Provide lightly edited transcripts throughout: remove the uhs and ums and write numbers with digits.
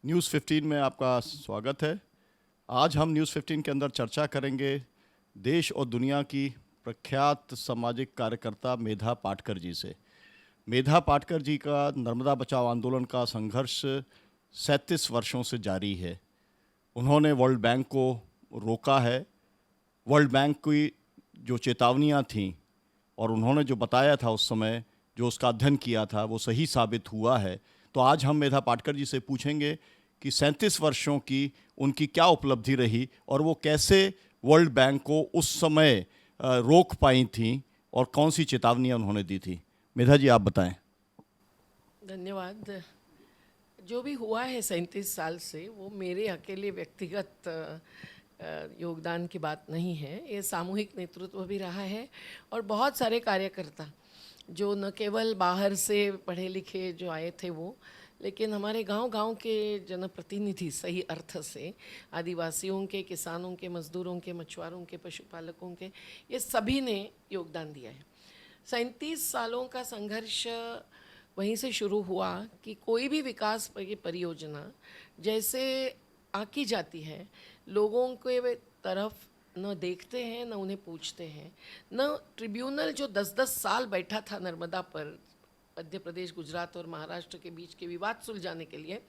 News 15 में आपका स्वागत है। आज हम न्यूज़ 15 के अंदर चर्चा करेंगे देश और दुनिया की प्रख्यात सामाजिक कार्यकर्ता मेधा पाटकर जी से। मेधा पाटकर जी का नर्मदा बचाओ आंदोलन का संघर्ष 37 वर्षों से जारी है। उन्होंने वर्ल्ड बैंक को रोका है। वर्ल्ड बैंक की जो चेतावनियां थीं और उन्होंने जो बताया था उस समय, जो उसका अध्ययन किया था, वो सही साबित हुआ है। तो आज हम मेधा पाटकर जी से पूछेंगे कि 37 वर्षों की उनकी क्या उपलब्धि रही और वो कैसे वर्ल्ड बैंक को उस समय रोक पाई थी और कौन सी चेतावनियां उन्होंने दी थी। मेधा जी, आप बताएं। धन्यवाद। जो भी हुआ है 37 साल से, वो मेरे अकेले व्यक्तिगत योगदान की बात नहीं है। ये सामूहिक नेतृत्व भी रहा है और बहुत सारे कार्यकर्ता जो न केवल बाहर से पढ़े लिखे जो आए थे वो, लेकिन हमारे गांव-गांव के जनप्रतिनिधि, सही अर्थ से आदिवासियों के, किसानों के, मजदूरों के, मछुआरों के, पशुपालकों के, ये सभी ने योगदान दिया है। 37 सालों का संघर्ष वहीं से शुरू हुआ कि कोई भी विकास की परियोजना जैसे आकी जाती है, लोगों के तरफ न देखते हैं, न उन्हें पूछते हैं। न ट्रिब्यूनल जो 10-10 साल बैठा था नर्मदा पर, मध्य प्रदेश, गुजरात और महाराष्ट्र के बीच के विवाद सुलझाने के लिए,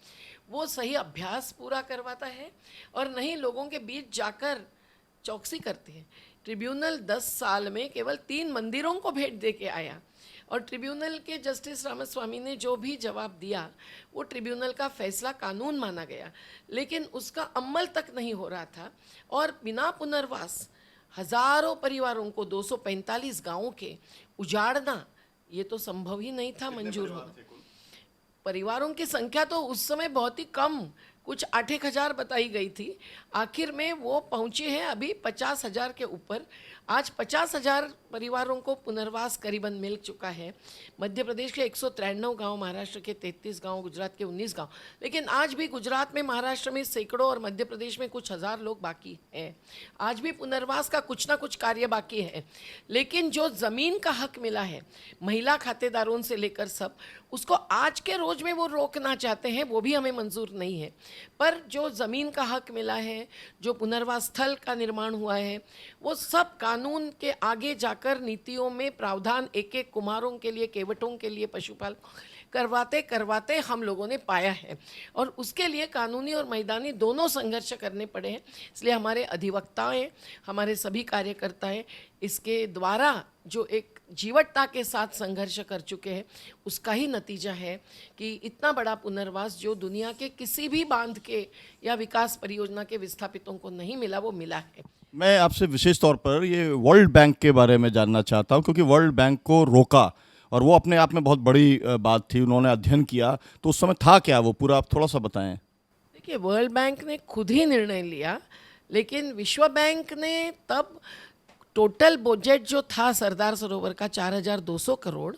वो सही अभ्यास पूरा करवाता है और नहीं लोगों के बीच जाकर चौकसी करते हैं। ट्रिब्यूनल 10 साल में केवल 3 मंदिरों को भेंट दे के आया और ट्रिब्यूनल के जस्टिस रामास्वामी ने जो भी जवाब दिया वो ट्रिब्यूनल का फैसला कानून माना गया, लेकिन उसका अमल तक नहीं हो रहा था। और बिना पुनर्वास हजारों परिवारों को 245 गांवों के उजाड़ना, ये तो संभव ही नहीं था मंजूर होना। परिवारों की संख्या तो उस समय बहुत ही कम, कुछ 8-1 हज़ार बताई गई थी। आखिर में वो पहुँचे हैं अभी 50,000 के ऊपर। आज 50,000 परिवारों को पुनर्वास करीबन मिल चुका है। मध्य प्रदेश के 193 गांव, महाराष्ट्र के 33 गांव, गुजरात के 19 गांव। लेकिन आज भी गुजरात में, महाराष्ट्र में सैकड़ों और मध्य प्रदेश में कुछ हज़ार लोग बाकी हैं। आज भी पुनर्वास का कुछ ना कुछ कार्य बाकी है। लेकिन जो ज़मीन का हक मिला है, महिला खातेदारों से लेकर सब, उसको आज के रोज में वो रोकना चाहते हैं, वो भी हमें मंजूर नहीं है। पर जो ज़मीन का हक मिला है, जो पुनर्वास स्थल का निर्माण हुआ है, वो सब कानून के आगे जाकर नीतियों में प्रावधान एक एक कुम्हारों के लिए, केवटों के लिए, पशुपाल करवाते करवाते हम लोगों ने पाया है। और उसके लिए कानूनी और मैदानी दोनों संघर्ष करने पड़े हैं। इसलिए हमारे अधिवक्ताएं, हमारे सभी कार्यकर्ताएं इसके द्वारा जो एक जीवटता के साथ संघर्ष कर चुके हैं, उसका ही नतीजा है कि इतना बड़ा पुनर्वास जो दुनिया के किसी भी बांध के या विकास परियोजना के विस्थापितों को नहीं मिला, वो मिला है। मैं आपसे विशेष तौर पर ये वर्ल्ड बैंक के बारे में जानना चाहता हूँ, क्योंकि वर्ल्ड बैंक को रोका और वो अपने आप में बहुत बड़ी बात थी। उन्होंने अध्ययन किया, तो उस समय था क्या वो पूरा, आप थोड़ा सा बताएं। देखिए, वर्ल्ड बैंक ने खुद ही निर्णय लिया, लेकिन विश्व बैंक ने तब टोटल बजट जो था सरदार सरोवर का 4,200 करोड़,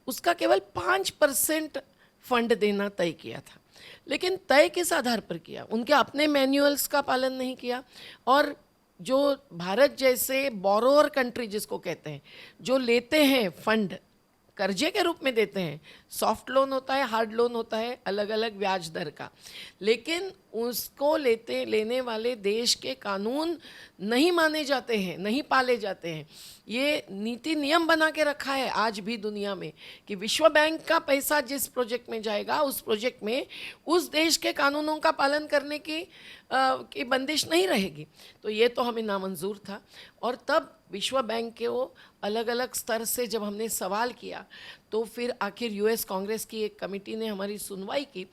उसका केवल 5% फंड देना तय किया था। लेकिन तय किस आधार पर किया? उनके अपने मैनुअल्स का पालन नहीं किया। और जो भारत जैसे बोरोअर कंट्री जिसको कहते हैं, जो लेते हैं फंड, कर्जे के रूप में देते हैं, सॉफ्ट लोन होता है, हार्ड लोन होता है, अलग अलग ब्याज दर का, लेकिन उसको लेने वाले देश के कानून नहीं माने जाते हैं, नहीं पाले जाते हैं। ये नीति नियम बना के रखा है आज भी दुनिया में कि विश्व बैंक का पैसा जिस प्रोजेक्ट में जाएगा, उस प्रोजेक्ट में उस देश के कानूनों का पालन करने की बंदिश नहीं रहेगी। तो ये तो हमें नामंजूर था। और तब विश्व बैंक के वो अलग अलग स्तर से जब हमने सवाल किया, तो फिर आखिर यूएस कांग्रेस की एक कमेटी ने हमारी सुनवाई की।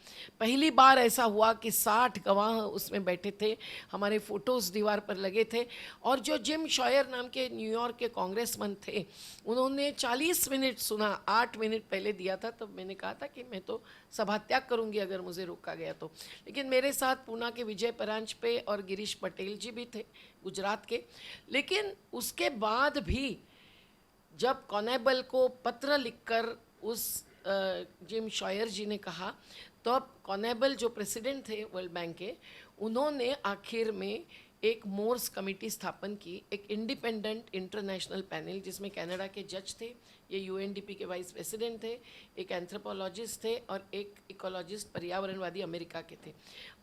पहली बार ऐसा हुआ कि 60 गवाह उसमें बैठे थे, हमारे फ़ोटोज़ दीवार पर लगे थे। और जो जिम शॉयर नाम के न्यूयॉर्क के कांग्रेसमैन थे, उन्होंने 40 मिनट सुना। 8 मिनट पहले दिया था, तब मैंने कहा था कि मैं तो सभा त्याग करूंगी अगर मुझे रोका गया तो। लेकिन मेरे साथ पूना के विजय परांजपे और गिरीश पटेल जी भी थे, गुजरात के। लेकिन उसके बाद भी जब कॉनेबल को पत्र लिखकर उस जिम शॉयर जी ने कहा, तो अब कॉनेबल जो प्रेसिडेंट थे वर्ल्ड बैंक के, उन्होंने आखिर में एक मोर्स कमेटी स्थापन की, एक इंडिपेंडेंट इंटरनेशनल पैनल जिसमें कनाडा के जज थे, ये यूएनडीपी के वाइस प्रेसिडेंट थे, एक एंथ्रोपोलॉजिस्ट थे और एक इकोलॉजिस्ट पर्यावरणवादी अमेरिका के थे।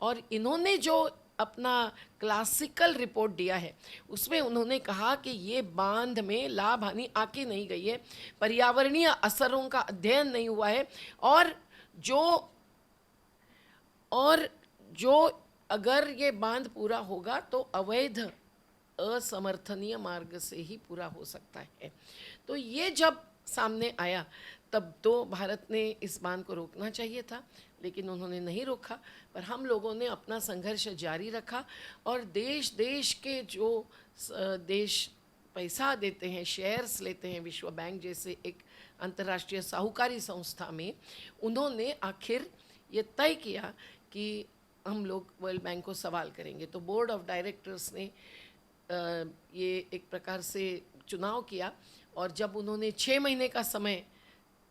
और इन्होंने जो अपना क्लासिकल रिपोर्ट दिया है उसमें उन्होंने कहा कि ये बांध में लाभ हानि आके नहीं गई है, पर्यावरणीय असरों का अध्ययन नहीं हुआ है, और जो अगर ये बांध पूरा होगा तो अवैध असमर्थनीय मार्ग से ही पूरा हो सकता है। तो ये जब सामने आया तब तो भारत ने इस बांध को रोकना चाहिए था, लेकिन उन्होंने नहीं रोका। पर हम लोगों ने अपना संघर्ष जारी रखा और देश देश के जो देश पैसा देते हैं, शेयर्स लेते हैं विश्व बैंक जैसे एक अंतर्राष्ट्रीय साहूकारी संस्था में, उन्होंने आखिर ये तय किया कि हम लोग वर्ल्ड बैंक को सवाल करेंगे। तो बोर्ड ऑफ डायरेक्टर्स ने ये एक प्रकार से चुनाव किया और जब उन्होंने 6 महीने का समय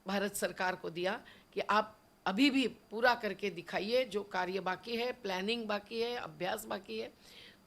भारत सरकार को दिया कि आप अभी भी पूरा करके दिखाइए, जो कार्य बाकी है, प्लानिंग बाकी है, अभ्यास बाकी है,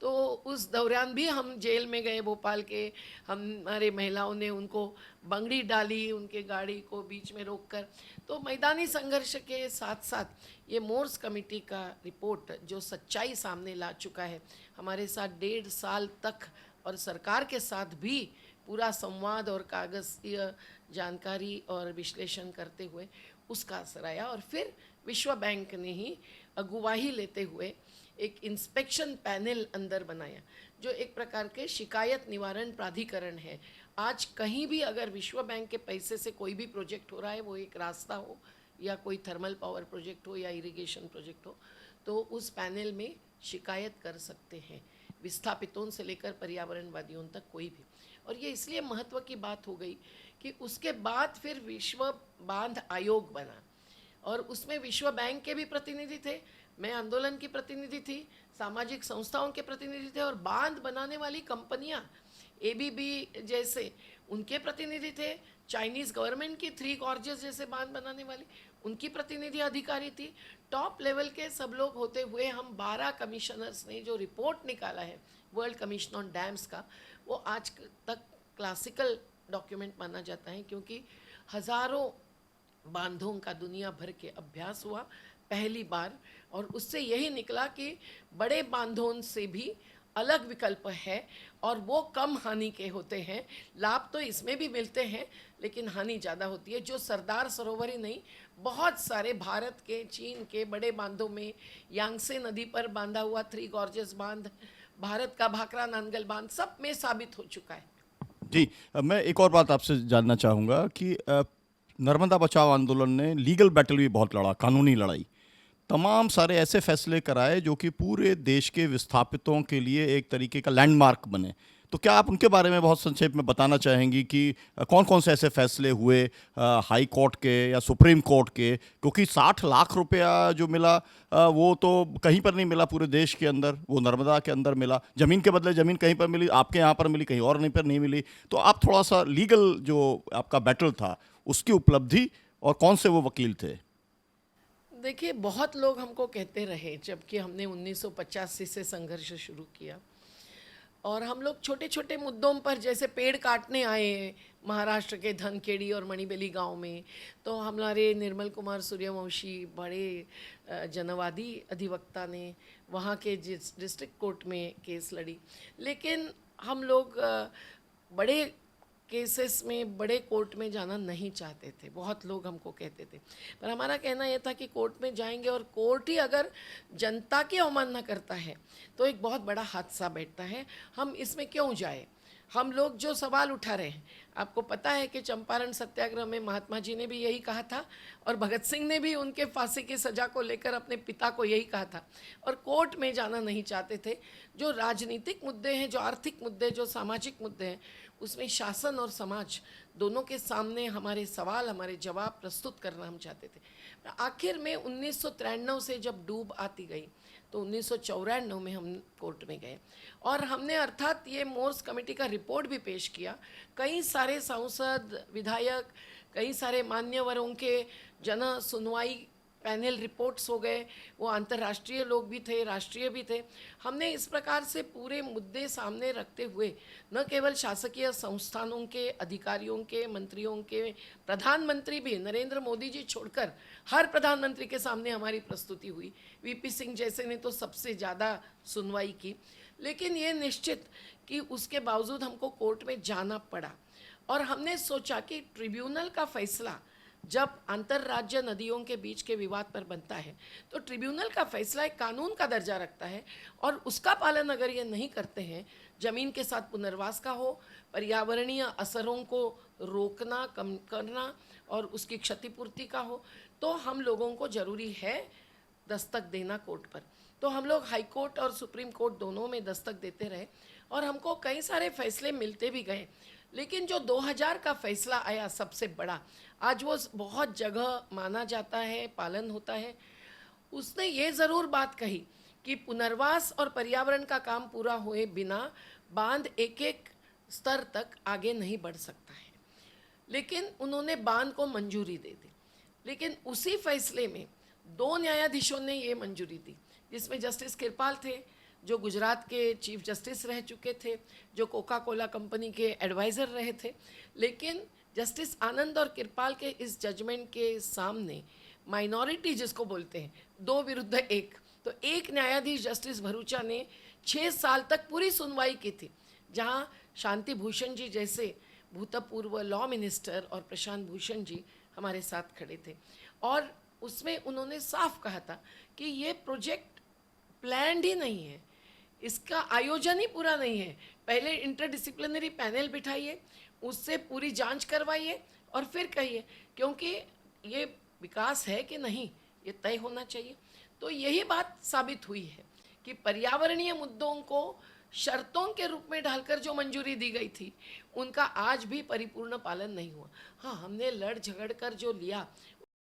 तो उस दौरान भी हम जेल में गए भोपाल के। हमारे महिलाओं ने उनको बंगड़ी डाली, उनके गाड़ी को बीच में रोककर। तो मैदानी संघर्ष के साथ साथ ये मोर्स कमेटी का रिपोर्ट जो सच्चाई सामने ला चुका है, हमारे साथ 1.5 साल तक और सरकार के साथ भी पूरा संवाद और कागज़ीय जानकारी और विश्लेषण करते हुए उसका असर आया। और फिर विश्व बैंक ने ही अगुवाही लेते हुए एक इंस्पेक्शन पैनल अंदर बनाया, जो एक प्रकार के शिकायत निवारण प्राधिकरण है। आज कहीं भी अगर विश्व बैंक के पैसे से कोई भी प्रोजेक्ट हो रहा है, वो एक रास्ता हो या कोई थर्मल पावर प्रोजेक्ट हो या इरिगेशन प्रोजेक्ट हो, तो उस पैनल में शिकायत कर सकते हैं, विस्थापितों से लेकर पर्यावरणवादियों तक कोई भी। और ये इसलिए महत्व की बात हो गई कि उसके बाद फिर विश्व बांध आयोग बना और उसमें विश्व बैंक के भी प्रतिनिधि थे, मैं आंदोलन की प्रतिनिधि थी, सामाजिक संस्थाओं के प्रतिनिधि थे, और बांध बनाने वाली कंपनियां एबीबी जैसे उनके प्रतिनिधि थे, चाइनीज़ गवर्नमेंट की 3 गॉर्जेस जैसे बांध बनाने वाली उनकी प्रतिनिधि अधिकारी थी। टॉप लेवल के सब लोग होते हुए हम 12 कमिश्नर्स ने जो रिपोर्ट निकाला है वर्ल्ड कमीशन ऑन डैम्स का, वो आज तक क्लासिकल डॉक्यूमेंट माना जाता है, क्योंकि हज़ारों बांधों का दुनिया भर के अभ्यास हुआ पहली बार, और उससे यही निकला कि बड़े बांधों से भी अलग विकल्प है और वो कम हानि के होते हैं। लाभ तो इसमें भी मिलते हैं लेकिन हानि ज़्यादा होती है। जो सरदार सरोवर ही नहीं, बहुत सारे भारत के, चीन के बड़े बांधों में, यांगसे नदी पर बांधा हुआ 3 गॉर्जेस बांध, भारत का भाखरा नानगल बांध, सब में साबित हो चुका है। जी, मैं एक और बात आपसे जानना चाहूँगा कि नर्मदा बचाओ आंदोलन ने लीगल बैटल भी बहुत लड़ा, कानूनी लड़ाई, तमाम सारे ऐसे फैसले कराए जो कि पूरे देश के विस्थापितों के लिए एक तरीके का लैंडमार्क बने। तो क्या आप उनके बारे में बहुत संक्षेप में बताना चाहेंगी कि कौन कौन से ऐसे फैसले हुए हाई कोर्ट के या सुप्रीम कोर्ट के? क्योंकि 60 लाख रुपया जो मिला वो तो कहीं पर नहीं मिला पूरे देश के अंदर, वो नर्मदा के अंदर मिला। ज़मीन के बदले ज़मीन कहीं पर मिली, आपके यहाँ पर मिली, कहीं और नहीं पर नहीं मिली। तो आप थोड़ा सा लीगल जो आपका बैटल था उसकी उपलब्धि और कौन से वो वकील थे? देखिए, बहुत लोग हमको कहते रहे जबकि हमने 1985 से संघर्ष शुरू किया, और हम लोग छोटे छोटे मुद्दों पर, जैसे पेड़ काटने आए महाराष्ट्र के धनखेड़ी और मणिबेली गांव में, तो हमारे निर्मल कुमार सूर्यवंशी बड़े जनवादी अधिवक्ता ने वहाँ के डिस्ट्रिक्ट कोर्ट में केस लड़ी। लेकिन हम लोग बड़े केसेस में, बड़े कोर्ट में जाना नहीं चाहते थे। बहुत लोग हमको कहते थे, पर हमारा कहना यह था कि कोर्ट में जाएंगे और कोर्ट ही अगर जनता की अवमानना करता है तो एक बहुत बड़ा हादसा बैठता है, हम इसमें क्यों जाए। हम लोग जो सवाल उठा रहे हैं, आपको पता है कि चंपारण सत्याग्रह में महात्मा जी ने भी यही कहा था, और भगत सिंह ने भी उनके फांसी की सज़ा को लेकर अपने पिता को यही कहा था, और कोर्ट में जाना नहीं चाहते थे। जो राजनीतिक मुद्दे हैं, जो आर्थिक मुद्दे, जो सामाजिक मुद्दे हैं, उसमें शासन और समाज दोनों के सामने हमारे सवाल, हमारे जवाब प्रस्तुत करना हम चाहते थे। आखिर में 1993 से जब डूब आती गई तो 1994 में हम कोर्ट में गए और हमने अर्थात ये मोर्स कमेटी का रिपोर्ट भी पेश किया। कई सारे सांसद, विधायक, कई सारे मान्यवरों के जन सुनवाई पैनल रिपोर्ट्स हो गए, वो अंतर्राष्ट्रीय लोग भी थे, राष्ट्रीय भी थे। हमने इस प्रकार से पूरे मुद्दे सामने रखते हुए न केवल शासकीय संस्थानों के अधिकारियों के, मंत्रियों के, प्रधानमंत्री भी, नरेंद्र मोदी जी छोड़कर हर प्रधानमंत्री के सामने हमारी प्रस्तुति हुई। वीपी सिंह जैसे ने तो सबसे ज़्यादा सुनवाई की, लेकिन ये निश्चित कि उसके बावजूद हमको कोर्ट में जाना पड़ा। और हमने सोचा कि ट्रिब्यूनल का फैसला जब अंतर्राज्य नदियों के बीच के विवाद पर बनता है तो ट्रिब्यूनल का फैसला एक कानून का दर्जा रखता है, और उसका पालन अगर ये नहीं करते हैं, ज़मीन के साथ पुनर्वास का हो, पर्यावरणीय असरों को रोकना, कम करना और उसकी क्षतिपूर्ति का हो, तो हम लोगों को ज़रूरी है दस्तक देना कोर्ट पर। तो हम लोग हाई कोर्ट और सुप्रीम कोर्ट दोनों में दस्तक देते रहे और हमको कई सारे फैसले मिलते भी गए। लेकिन जो 2000 का फैसला आया सबसे बड़ा, आज वो बहुत जगह माना जाता है, पालन होता है। उसने ये ज़रूर बात कही कि पुनर्वास और पर्यावरण का काम पूरा हुए बिना बांध एक एक स्तर तक आगे नहीं बढ़ सकता है, लेकिन उन्होंने बांध को मंजूरी दे दी। लेकिन उसी फैसले में 2 न्यायाधीशों ने ये मंजूरी दी, जिसमें जस्टिस किरपाल थे जो गुजरात के चीफ जस्टिस रह चुके थे, जो कोका कोला कंपनी के एडवाइज़र रहे थे। लेकिन जस्टिस आनंद और किरपाल के इस जजमेंट के सामने माइनॉरिटी जिसको बोलते हैं, 2 विरुद्ध 1, तो एक न्यायाधीश जस्टिस भरूचा ने 6 साल तक पूरी सुनवाई की थी, जहां शांति भूषण जी जैसे भूतपूर्व लॉ मिनिस्टर और प्रशांत भूषण जी हमारे साथ खड़े थे। और उसमें उन्होंने साफ कहा था कि ये प्रोजेक्ट प्लान्ड ही नहीं है, इसका आयोजन ही पूरा नहीं है। पहले इंटरडिसिप्लिनरी पैनल बिठाइए, उससे पूरी जांच करवाइए और फिर कहिए, क्योंकि ये विकास है कि नहीं ये तय होना चाहिए। तो यही बात साबित हुई है कि पर्यावरणीय मुद्दों को शर्तों के रूप में ढालकर जो मंजूरी दी गई थी उनका आज भी परिपूर्ण पालन नहीं हुआ। हाँ, हमने लड़ झगड़ कर जो लिया